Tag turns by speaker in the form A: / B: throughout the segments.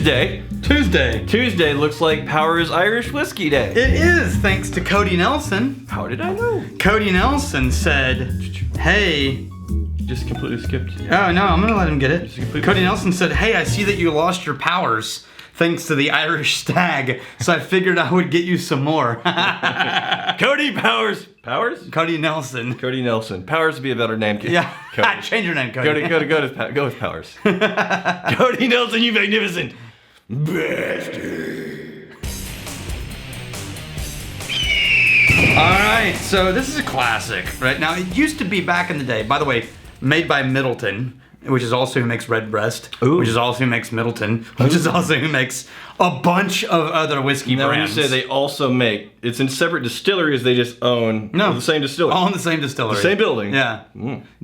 A: Tuesday. Tuesday looks like Powers Irish Whiskey Day.
B: It is, thanks to Cody Nelson.
A: How did I know?
B: Cody Nelson said, hey...
A: Just completely skipped.
B: Oh, no, I'm gonna let him get it. Cody Nelson said, hey, I see that you lost your powers thanks to the Irish stag, so I figured I would get you some more.
A: Cody Powers. Powers?
B: Cody Nelson.
A: Cody Nelson. Powers would be a better name.
B: Yeah.
A: Cody.
B: Change your name, Cody.
A: Go with Powers. Cody Nelson, you magnificent bastard.
B: Alright, so this is a classic, right? Now, it used to be back in the day, by the way, made by Middleton, which is also who makes Redbreast, which is also who makes Middleton, which is also who makes a bunch of other whiskey
A: now,
B: brands.
A: When you say they also make, it's in separate distilleries, they just own the same distillery.
B: All in the same distillery.
A: The same building.
B: Yeah.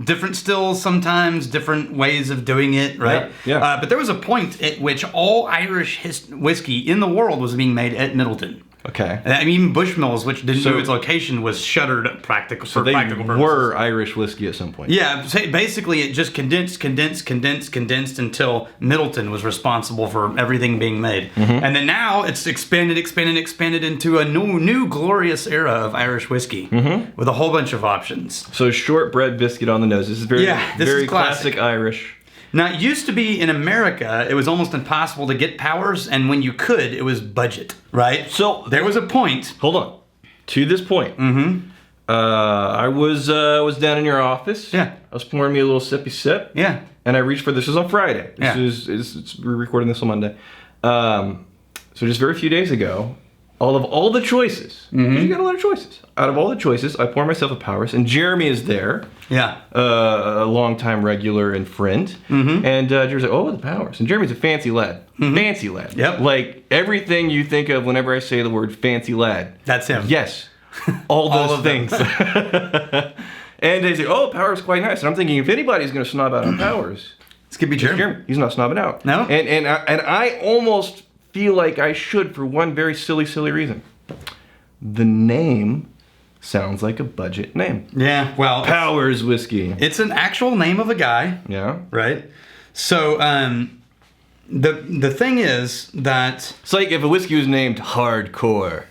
B: Different stills sometimes, different ways of doing it, right?
A: Yeah.
B: But there was a point at which all Irish whiskey in the world was being made at Middleton.
A: Okay.
B: I mean, Bushmills, which didn't know its location, was shuttered for practical purposes.
A: Were Irish whiskey at some point.
B: Yeah, basically it just condensed until Middleton was responsible for everything being made. And then now it's expanded into a new glorious era of Irish whiskey with a whole bunch of options.
A: So shortbread biscuit on the nose. This is very classic Irish.
B: Now, it used to be in America, it was almost impossible to get Powers, and when you could, it was budget, right?
A: So
B: there was a point.
A: Hold on. To this point, I was down in your office.
B: Yeah.
A: I was pouring me a little sippy sip.
B: Yeah.
A: And I reached for this. Was on Friday. We're recording this on Monday. So just very few days ago, all the choices. You got a lot of choices. Out of all the choices, I pour myself a Powers, and Jeremy is there.
B: Yeah.
A: A longtime regular and friend. And Jeremy's like, oh, the Powers. And Jeremy's a fancy lad. Fancy lad.
B: Yep.
A: Like everything you think of whenever I say the word fancy lad.
B: That's him.
A: Yes. All those things. And they say, oh, Powers quite nice. And I'm thinking, if anybody's going to snob out on Powers,
B: this could be Jeremy.
A: He's not snobbing out.
B: No?
A: And I almost feel like I should for one very silly reason. The name sounds like a budget name.
B: Yeah, well...
A: Powers Whiskey.
B: It's an actual name of a guy.
A: Yeah.
B: Right? So, the thing is that...
A: It's like if a whiskey was named Hardcore.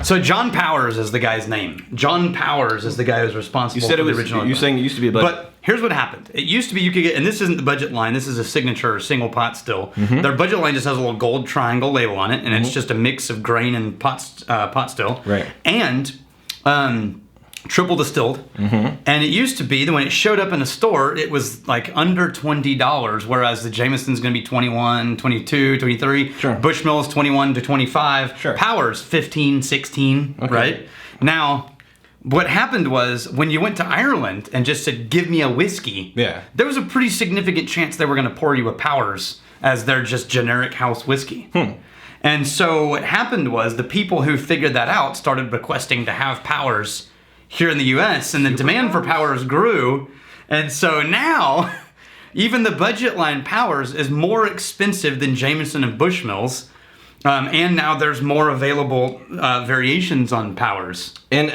B: So John Powers is the guy's name. John Powers is the guy who's responsible for the original.
A: You're saying it used to be a budget.
B: But here's what happened. It used to be you could get, and this isn't the budget line, this is a signature single pot still. Their budget line just has a little gold triangle label on it, and it's just a mix of grain and pot still.
A: Right.
B: And triple distilled. And it used to be that when it showed up in a store, it was like under $20, whereas the Jameson's going to be 21, 22, 23.
A: Sure.
B: Bushmills 21 to 25.
A: Sure.
B: Powers 15, 16, right? Now, what happened was when you went to Ireland and just said, give me a whiskey, there was a pretty significant chance they were going to pour you a Powers as their just generic house whiskey. And so what happened was the people who figured that out started requesting to have Powers here in the U.S., and the demand for Powers grew, and so now even the budget line Powers is more expensive than Jameson and Bushmills, and now there's more available variations on Powers.
A: And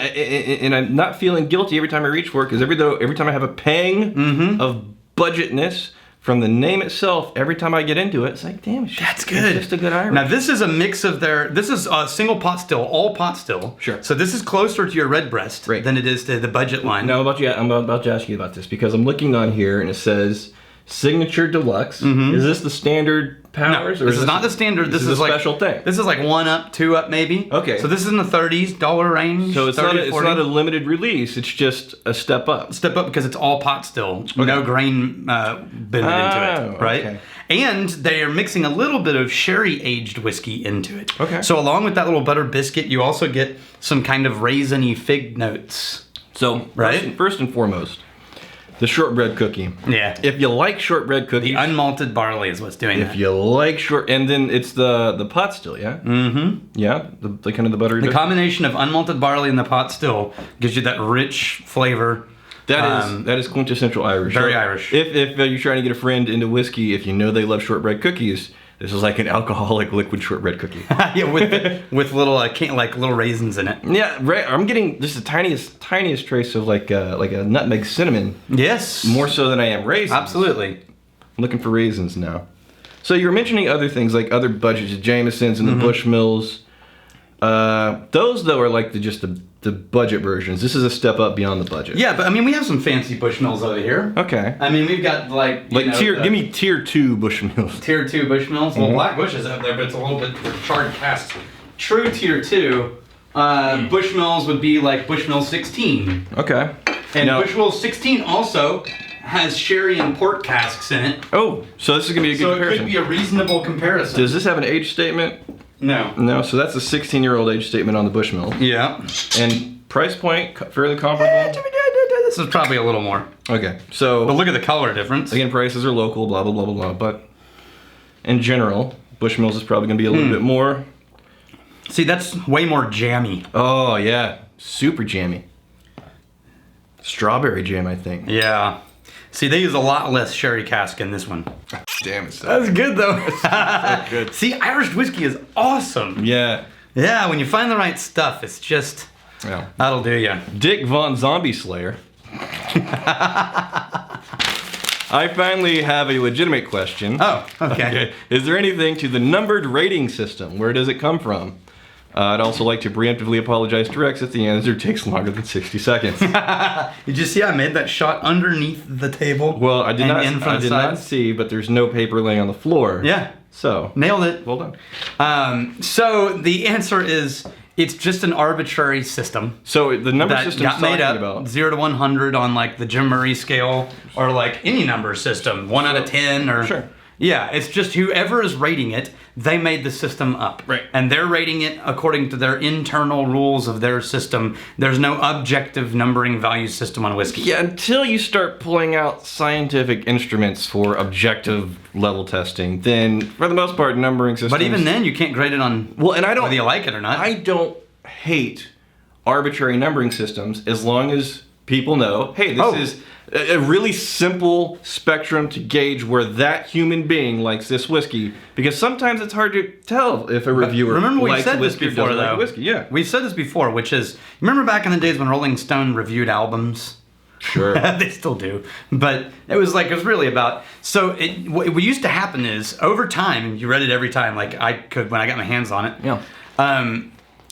A: I'm not feeling guilty every time I reach for it, because every time I have a pang of budgetness from the name itself, every time I get into it, it's like, damn,
B: that's good.
A: It's just a good Irish.
B: Now this is a mix of this is a single pot still, all pot still.
A: Sure.
B: So this is closer to your Redbreast than it is to the budget line.
A: Now I'm about to ask you about this, because I'm looking on here and it says Signature Deluxe. Is this the standard Powers?
B: No, this is not the standard. This is
A: a
B: like
A: special thing.
B: This is like 1 up, 2 up, maybe.
A: Okay.
B: So this is in the $30s range.
A: So it's
B: 30,
A: not a limited release. It's just a step up.
B: Step up because it's all pot still. Okay. No grain bended into it, right?
A: Okay.
B: And they are mixing a little bit of sherry aged whiskey into it.
A: Okay.
B: So along with that little butter biscuit, you also get some kind of raisiny fig notes.
A: So first and foremost, the shortbread cookie.
B: Yeah.
A: If you like shortbread cookies,
B: the unmalted barley is what's doing that.
A: If you like and then it's the pot still, yeah? Yeah, the kind of the buttery.
B: The combination of unmalted barley and the pot still gives you that rich flavor.
A: That is quintessential Irish.
B: Very Irish.
A: If you're trying to get a friend into whiskey, if you know they love shortbread cookies, this is like an alcoholic liquid shortbread cookie.
B: Yeah, with little little raisins in it.
A: Yeah, I'm getting just the tiniest trace of like a nutmeg cinnamon.
B: Yes.
A: More so than I am raisins.
B: Absolutely.
A: I'm looking for raisins now. So you were mentioning other things like other budgets, Jamesons and the Bushmills. Those though are like the budget versions. This is a step up beyond the budget.
B: Yeah, but I mean we have some fancy Bushmills over here.
A: Okay.
B: I mean we've got
A: give me tier 2 Bushmills.
B: Tier 2 Bushmills. Well, Black Bush is up there, but it's a little bit charred cast. True tier 2. Bushmills would be like Bushmill 16.
A: Okay.
B: And Bushmill 16 also has sherry and port casks in it.
A: Oh, so this is gonna be a good comparison.
B: So it could be a reasonable comparison.
A: Does this have an age statement?
B: No.
A: No, so that's a 16-year-old age statement on the Bushmill.
B: Yeah.
A: And price point, fairly comparable?
B: This is probably a little more.
A: Okay, so...
B: But look at the color difference.
A: Again, prices are local, blah, blah, blah, blah, blah. But in general, Bushmills is probably going to be a little bit more...
B: See, that's way more jammy.
A: Oh, yeah. Super jammy. Strawberry jam, I think.
B: Yeah. See, they use a lot less sherry cask in this one.
A: Damn, it's so
B: That's good, though.
A: so good.
B: See, Irish whiskey is awesome.
A: Yeah.
B: Yeah, when you find the right stuff, it's just...
A: Yeah.
B: That'll do ya.
A: Dick Von Zombie Slayer. I finally have a legitimate question.
B: Oh, okay.
A: Is there anything to the numbered rating system? Where does it come from? I'd also like to preemptively apologize to Rex if the answer takes longer than 60 seconds.
B: Did you see I made that shot underneath the table?
A: Well, I did not see, but there's no paper laying on the floor.
B: Yeah.
A: So.
B: Nailed it.
A: Well done.
B: So the answer is, it's just an arbitrary system.
A: So the number
B: that
A: system
B: got made up
A: about
B: 0 to 100 on like the Jim Murray scale, or like any number system, 1 out of 10, or
A: sure.
B: Yeah, it's just whoever is rating it, they made the system up.
A: Right.
B: And they're rating it according to their internal rules of their system. There's no objective numbering value system on whiskey.
A: Yeah, until you start pulling out scientific instruments for objective level testing, then for the most part, numbering systems.
B: But even then, you can't grade it on whether you like it or not.
A: I don't hate arbitrary numbering systems as long as people know, hey, this is a really simple spectrum to gauge where that human being likes this whiskey, because sometimes it's hard to tell if a reviewer
B: remember we
A: likes
B: said this
A: whiskey or
B: before,
A: doesn't
B: though.
A: like whiskey. Yeah,
B: we said this before, which is, remember back in the days when Rolling Stone reviewed albums?
A: Sure.
B: They still do. But it was really about, so what used to happen is, over time, and you read it every time, like I could when I got my hands on it.
A: Yeah.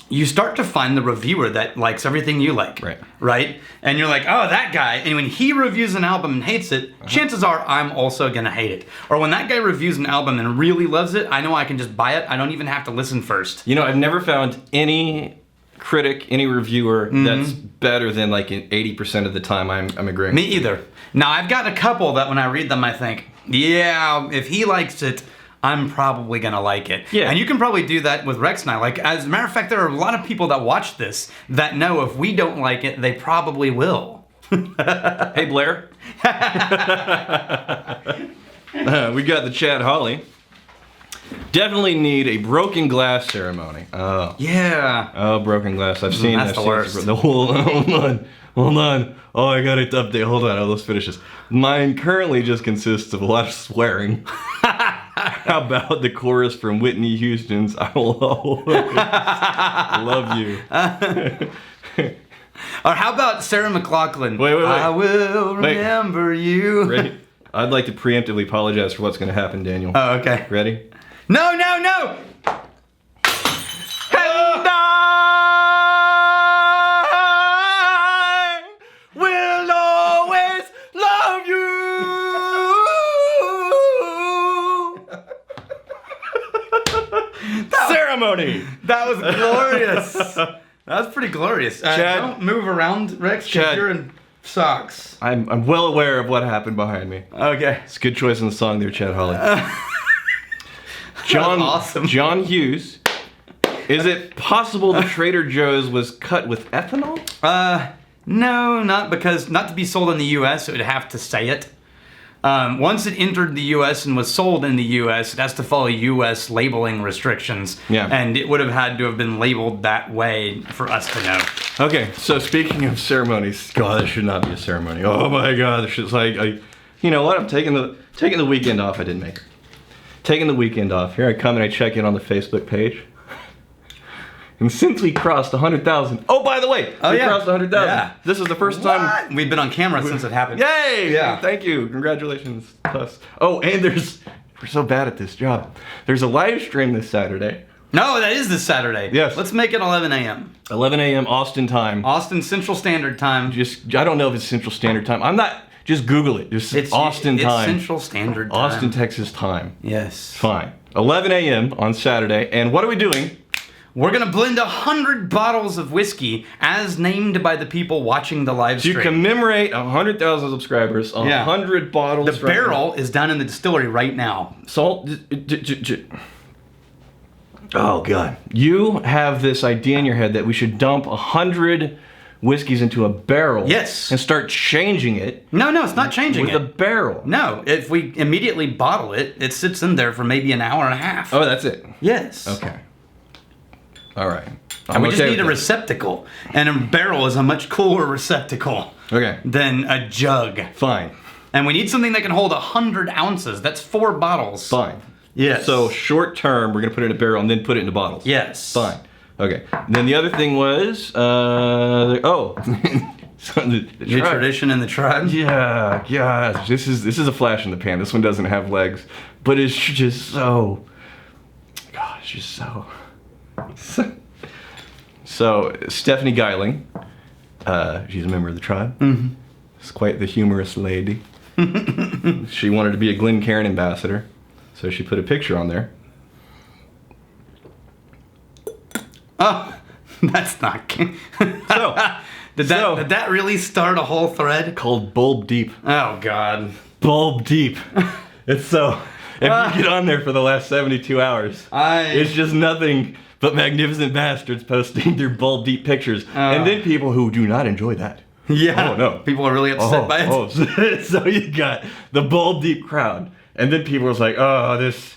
B: You start to find the reviewer that likes everything you like. Right? And you're like, oh, that guy. And when he reviews an album and hates it, chances are I'm also going to hate it. Or when that guy reviews an album and really loves it, I know I can just buy it. I don't even have to listen first.
A: You know, I've never found any critic, any reviewer that's better than like 80% of the time I'm agreeing.
B: Me either. Now, I've got a couple that when I read them, I think, yeah, if he likes it, I'm probably gonna like it.
A: Yeah.
B: And you can probably do that with Rex and I. Like, as a matter of fact, there are a lot of people that watch this that know if we don't like it, they probably will.
A: Hey, Blair. We got the Chad Holly. Definitely need a broken glass ceremony. Oh.
B: Yeah.
A: Oh, broken glass. I've seen
B: That's the worst.
A: Hold on. Oh, I got it to update. Hold on. Let's finish this. Mine currently just consists of a lot of swearing. How about the chorus from Whitney Houston's "I Will Always Love You"?
B: Or how about Sarah McLachlan?
A: Wait.
B: I will remember you.
A: Ready? I'd like to preemptively apologize for what's going to happen, Daniel.
B: Oh, okay.
A: Ready?
B: No!
A: And I will always love you. Ceremony.
B: That was glorious. That was pretty glorious.
A: Chad,
B: don't move around, Rex, because you're in socks.
A: I'm well aware of what happened behind me.
B: Okay.
A: It's a good choice in the song there, Chad Holly.
B: Awesome.
A: John Hughes. Is it possible the Trader Joe's was cut with ethanol?
B: No, not to be sold in the U.S., it would have to say it. Once it entered the U.S. and was sold in the U.S., it has to follow U.S. labeling restrictions.
A: Yeah.
B: And it would have had to have been labeled that way for us to know.
A: Okay, so speaking of ceremonies, God, this should not be a ceremony. Oh my God, this is like, you know what? I'm taking the weekend off. I didn't make it. Taking the weekend off. Here I come and I check in on the Facebook page. And since we crossed 100,000, oh, by the way, we crossed 100,000.
B: Yeah.
A: This is the first time
B: we've been on camera since it happened.
A: Yay!
B: Yeah.
A: Thank you. Congratulations to us. Oh, and there's We're so bad at this job. There's a live stream this Saturday.
B: No, that is this Saturday.
A: Yes.
B: Let's make it 11 a.m.
A: 11 a.m. Austin time.
B: Austin Central Standard Time.
A: I don't know if it's Central Standard Time. I'm not, just Google it. It's Austin time.
B: It's Central Standard Time.
A: Austin, Texas time.
B: Yes.
A: Fine. 11 a.m. on Saturday. And what are we doing?
B: We're going to blend 100 bottles of whiskey as named by the people watching the live stream.
A: To commemorate 100,000 subscribers, 100 bottles.
B: The barrel is down in the distillery right now.
A: Salt. Oh, God. You have this idea in your head that we should dump 100 whiskeys into a barrel.
B: Yes.
A: And start changing it.
B: No, it's not changing
A: with
B: it.
A: With a barrel.
B: No, if we immediately bottle it, it sits in there for maybe an hour and a half.
A: Oh, that's it?
B: Yes.
A: Okay. All right.
B: And we just need a receptacle. And a barrel is a much cooler receptacle than a jug.
A: Fine.
B: And we need something that can hold 100 ounces. That's 4 bottles.
A: Fine.
B: Yes.
A: So short term, we're going to put it in a barrel and then put it into bottles.
B: Yes.
A: Fine. Okay. And then the other thing was, the
B: tradition in the tribe?
A: Yeah, gosh. This is a flash in the pan. This one doesn't have legs. But it's just so, gosh, just so. So Stephanie Geiling, she's a member of the tribe. Mm-hmm. She's quite the humorous lady. She wanted to be a Glencairn ambassador, so she put a picture on there.
B: Oh, that's not. Did that really start a whole thread?
A: Called Bulb Deep.
B: Oh God.
A: Bulb Deep. It's so. If you get on there for the last 72 hours, it's just nothing but magnificent bastards posting their bulb deep pictures. And then people who do not enjoy that.
B: Yeah.
A: Oh, no.
B: People are really upset by it.
A: So you got the bulb deep crowd. And then people are like, this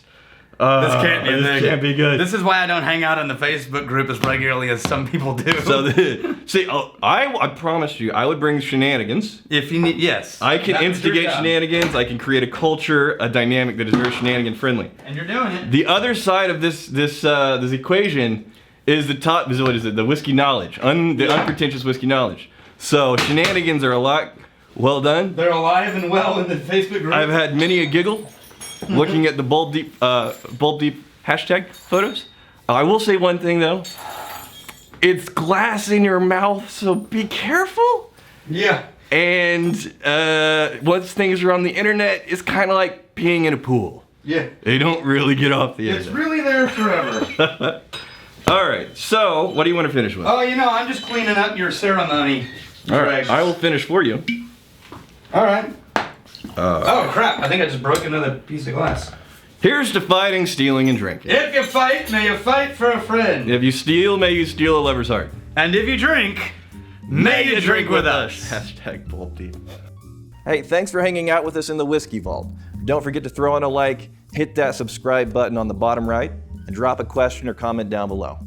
A: can't be
B: this
A: can't be good.
B: This is why I don't hang out in the Facebook group as regularly as some people do.
A: So I promised you I would bring shenanigans.
B: If you need, yes.
A: I can instigate shenanigans. I can create a culture, a dynamic that is very shenanigan friendly.
B: And you're doing it.
A: The other side of this equation is the top. What is it? The whiskey knowledge, the unpretentious whiskey knowledge. So shenanigans are a lot. Well done.
B: They're alive and well in the Facebook group.
A: I've had many a giggle. Looking at the bulb deep hashtag photos. I will say one thing though. It's glass in your mouth, so be careful.
B: Yeah.
A: And once things are on the internet, it's kind of like peeing in a pool.
B: Yeah.
A: They don't really get off the
B: internet.
A: internet.
B: It's really there forever.
A: All right. So, what do you want to finish with?
B: Oh, I'm just cleaning up your ceremony.
A: All right. I will finish for you.
B: All right. Oh crap, I think I just broke another piece of glass.
A: Here's to fighting, stealing, and drinking.
B: If you fight, may you fight for a friend.
A: If you steal, may you steal a lover's heart.
B: And if you drink, may you drink with us.
A: Hashtag bulb deep. Hey, thanks for hanging out with us in the Whiskey Vault. Don't forget to throw in a like, hit that subscribe button on the bottom right, and drop a question or comment down below.